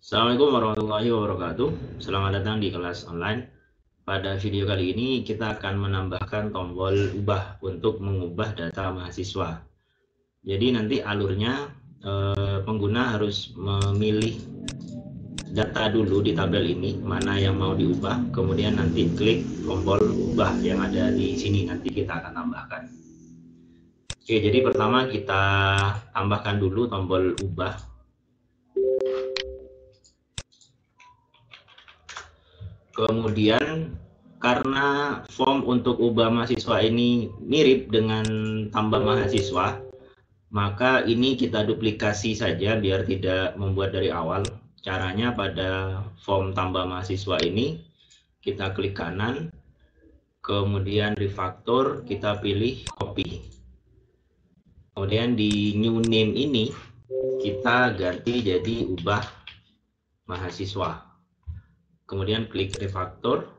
Assalamualaikum warahmatullahi wabarakatuh. Selamat datang di kelas online. Pada video kali ini kita akan menambahkan tombol ubah untuk mengubah data mahasiswa. Jadi nanti alurnya pengguna harus memilih data dulu di tabel ini, mana yang mau diubah, kemudian nanti klik tombol ubah yang ada di sini, nanti kita akan tambahkan. Oke, jadi pertama kita tambahkan dulu tombol ubah. Kemudian karena form untuk ubah mahasiswa ini mirip dengan tambah mahasiswa, maka ini kita duplikasi saja biar tidak membuat dari awal. Caranya pada form tambah mahasiswa ini kita klik kanan, kemudian refaktor kita pilih copy. Kemudian di new name ini kita ganti jadi ubah mahasiswa. Kemudian klik refaktor.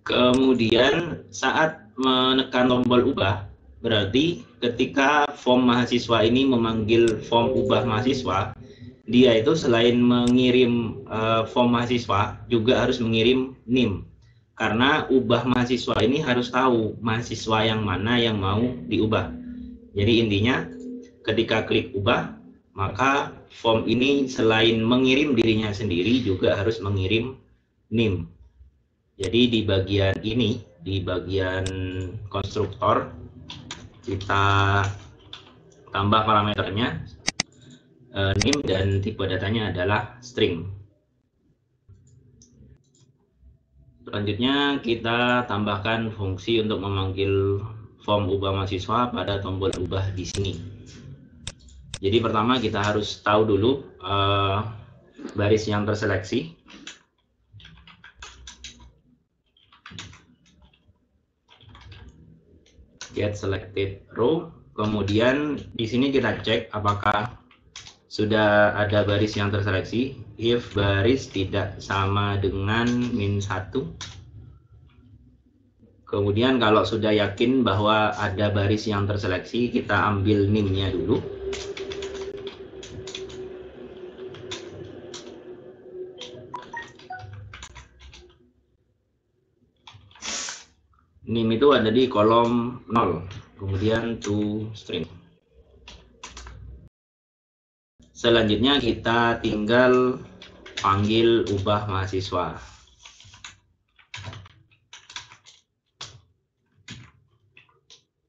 Kemudian saat menekan tombol ubah, berarti ketika form mahasiswa ini memanggil form ubah mahasiswa, dia itu selain mengirim form mahasiswa juga harus mengirim NIM. Karena ubah mahasiswa ini harus tahu mahasiswa yang mana yang mau diubah. Jadi intinya ketika klik ubah, maka form ini selain mengirim dirinya sendiri juga harus mengirim NIM. Jadi di bagian ini, di bagian konstruktor, kita tambah parameternya, NIM dan tipe datanya adalah string. Selanjutnya kita tambahkan fungsi untuk memanggil form ubah mahasiswa pada tombol ubah di sini. Jadi pertama kita harus tahu dulu baris yang terseleksi. Get selected row. Kemudian di sini kita cek apakah sudah ada baris yang terseleksi. If baris tidak sama dengan -1. Kemudian kalau sudah yakin bahwa ada baris yang terseleksi, kita ambil NIM-nya dulu. NIM itu ada di kolom 0, kemudian to string. Selanjutnya kita tinggal panggil ubah mahasiswa.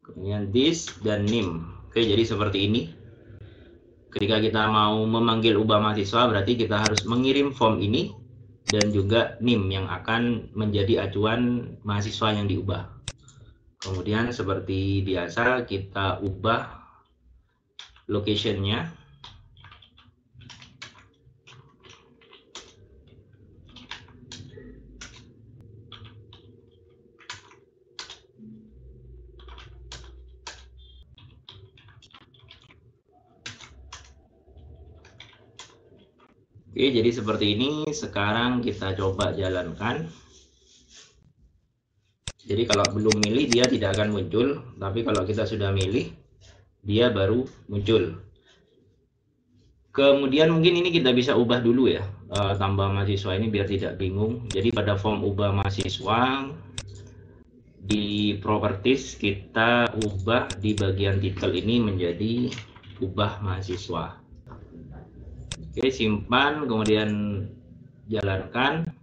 Kemudian this dan NIM. Oke, jadi seperti ini. Ketika kita mau memanggil ubah mahasiswa, berarti kita harus mengirim form ini dan juga NIM yang akan menjadi acuan mahasiswa yang diubah. Kemudian seperti biasa kita ubah location-nya. Oke, jadi seperti ini. Sekarang kita coba jalankan. Jadi kalau belum milih dia tidak akan muncul, tapi kalau kita sudah milih dia baru muncul. Kemudian mungkin ini kita bisa ubah dulu ya, tambah mahasiswa ini biar tidak bingung. Jadi pada form ubah mahasiswa di properties kita ubah di bagian title ini menjadi ubah mahasiswa. Oke, simpan, kemudian jalankan.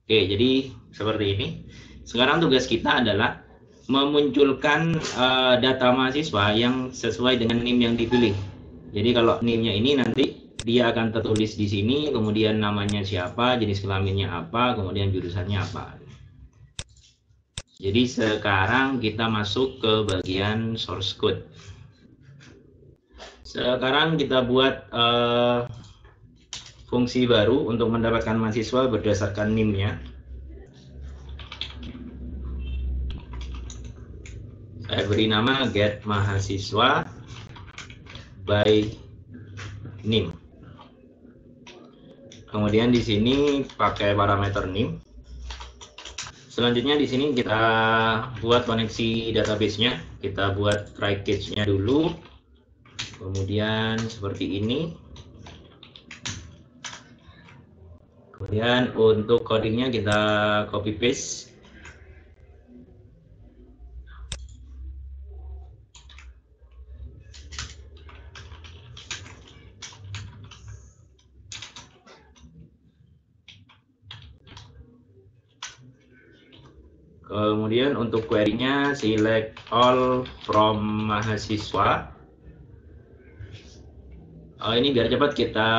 Oke, jadi seperti ini. Sekarang tugas kita adalah memunculkan data mahasiswa yang sesuai dengan NIM yang dipilih. Jadi kalau NIM-nya ini nanti dia akan tertulis di sini, kemudian namanya siapa, jenis kelaminnya apa, kemudian jurusannya apa. Jadi sekarang kita masuk ke bagian source code. Sekarang kita buat fungsi baru untuk mendapatkan mahasiswa berdasarkan NIM-nya. Saya beri nama get mahasiswa by NIM. Kemudian di sini pakai parameter NIM. Selanjutnya di sini kita buat koneksi database-nya. Kita buat try catch-nya dulu. Kemudian seperti ini. Kemudian untuk codingnya kita copy paste. Kemudian untuk query-nya select all from mahasiswa. Ini biar cepat kita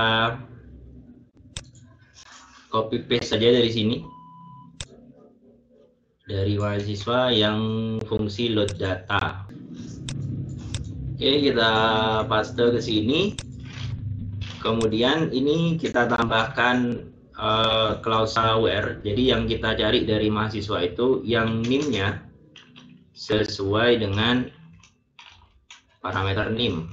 copy paste saja dari sini. Dari mahasiswa yang fungsi load data. Oke, kita paste ke sini. Kemudian ini kita tambahkan klausa where. Jadi yang kita cari dari mahasiswa itu yang NIM-nya sesuai dengan parameter NIM.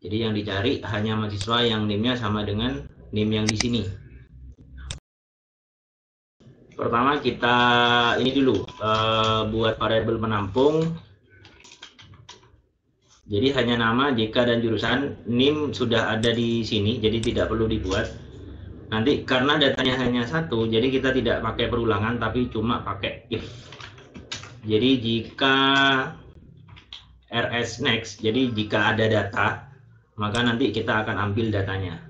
Jadi yang dicari hanya mahasiswa yang NIM-nya sama dengan NIM yang di sini. Pertama kita ini dulu buat variabel penampung. Jadi hanya nama, jika dan jurusan. NIM sudah ada di sini, jadi tidak perlu dibuat. Nanti karena datanya hanya satu, jadi kita tidak pakai perulangan, tapi cuma pakai if. Jadi jika rs next, jadi jika ada data, maka nanti kita akan ambil datanya.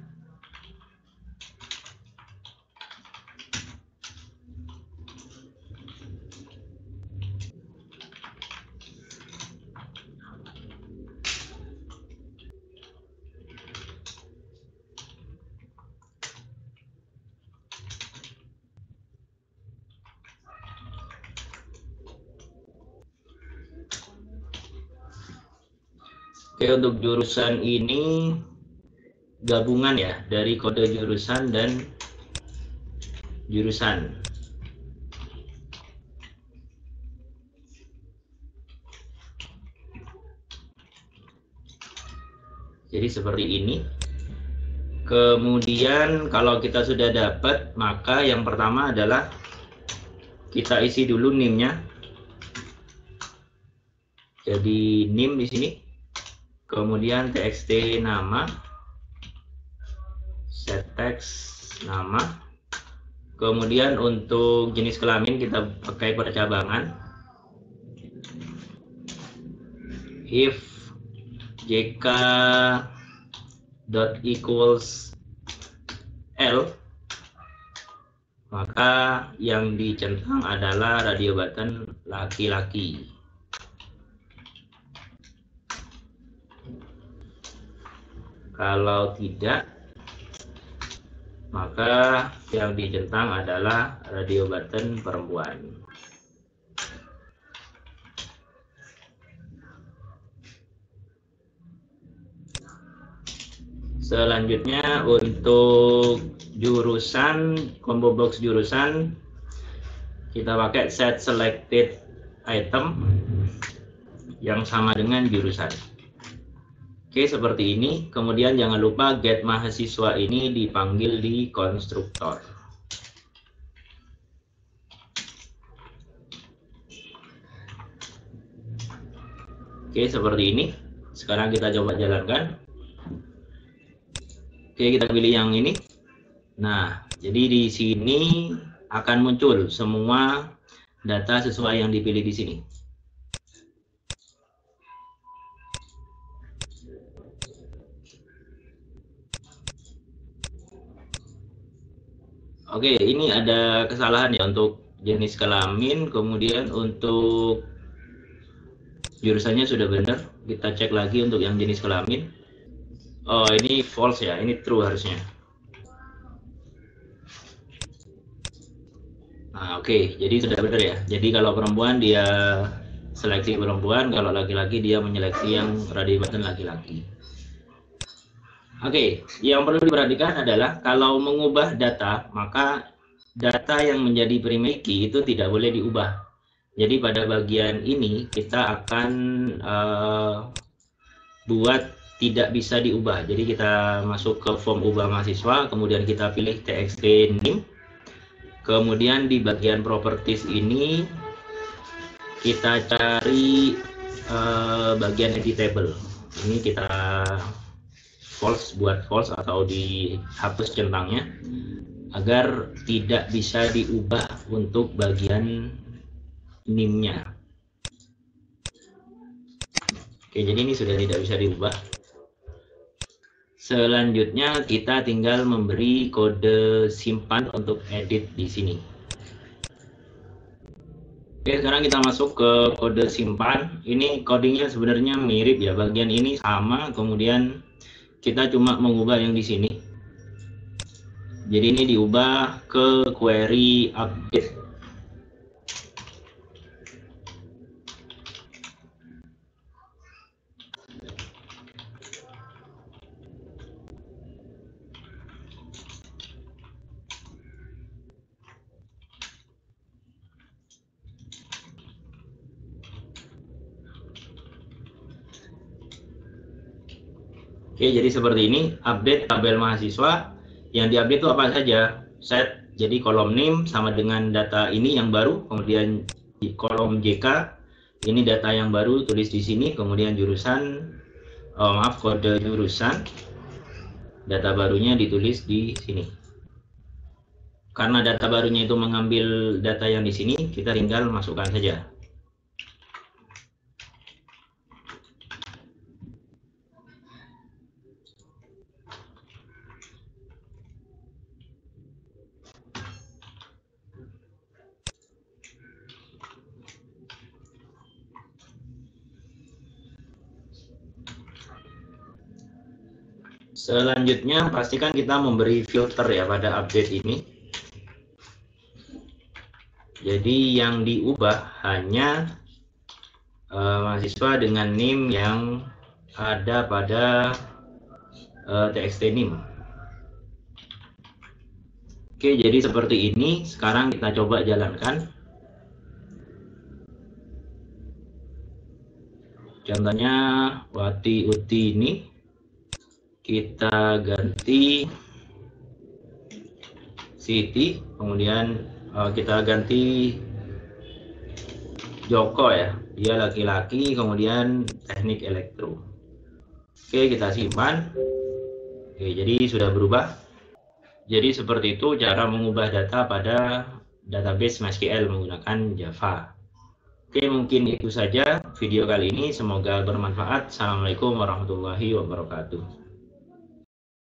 Oke, untuk jurusan ini gabungan ya dari kode jurusan dan jurusan. Jadi seperti ini. Kemudian kalau kita sudah dapat, maka yang pertama adalah kita isi dulu NIM-nya. Jadi NIM di sini. Kemudian txt nama, set text nama. Kemudian untuk jenis kelamin kita pakai percabangan. If jk dot equals L, maka yang dicentang adalah radio button laki-laki. Kalau tidak, maka yang dicentang adalah radio button perempuan. Selanjutnya untuk jurusan, combo box jurusan, kita pakai set selected item yang sama dengan jurusan. Oke, seperti ini. Kemudian jangan lupa get mahasiswa ini dipanggil di konstruktor. Oke, seperti ini. Sekarang kita coba jalankan. Oke, kita pilih yang ini. Nah, jadi di sini akan muncul semua data sesuai yang dipilih di sini. Oke, ini ada kesalahan ya untuk jenis kelamin, kemudian untuk jurusannya sudah benar. Kita cek lagi untuk yang jenis kelamin. Oh, ini false ya, ini true harusnya. Nah, oke, jadi sudah benar ya. Jadi kalau perempuan dia seleksi perempuan, kalau laki-laki dia menyeleksi yang radio button laki-laki. Oke, yang perlu diperhatikan adalah kalau mengubah data, maka data yang menjadi primary key itu tidak boleh diubah. Jadi pada bagian ini kita akan buat tidak bisa diubah. Jadi kita masuk ke form ubah mahasiswa, kemudian kita pilih txt NIM, Kemudian di bagian properties ini kita cari bagian editable. Ini kita false, buat false atau dihapus centangnya agar tidak bisa diubah untuk bagian NIM-nya. Oke, jadi ini sudah tidak bisa diubah. Selanjutnya kita tinggal memberi kode simpan untuk edit di sini. Oke, sekarang kita masuk ke kode simpan. Ini codingnya sebenarnya mirip ya, bagian ini sama, kemudian kita cuma mengubah yang di sini. Jadi ini diubah ke query update. Oke, jadi seperti ini, update tabel mahasiswa. Yang diupdate itu apa saja? Set, jadi kolom NIM sama dengan data ini yang baru, kemudian di kolom JK, ini data yang baru tulis di sini, kemudian jurusan, kode jurusan, data barunya ditulis di sini. Karena data barunya itu mengambil data yang di sini, kita tinggal masukkan saja. Selanjutnya pastikan kita memberi filter ya pada update ini. Jadi yang diubah hanya mahasiswa dengan NIM yang ada pada TXT NIM. Oke, jadi seperti ini. Sekarang kita coba jalankan. Contohnya Wati Uti ini kita ganti Siti, kemudian kita ganti Joko ya, dia laki-laki, kemudian teknik elektro. Oke, kita simpan. Oke, jadi sudah berubah. Jadi seperti itu cara mengubah data pada database MySQL menggunakan Java. Oke, mungkin itu saja video kali ini. Semoga bermanfaat. Assalamualaikum warahmatullahi wabarakatuh.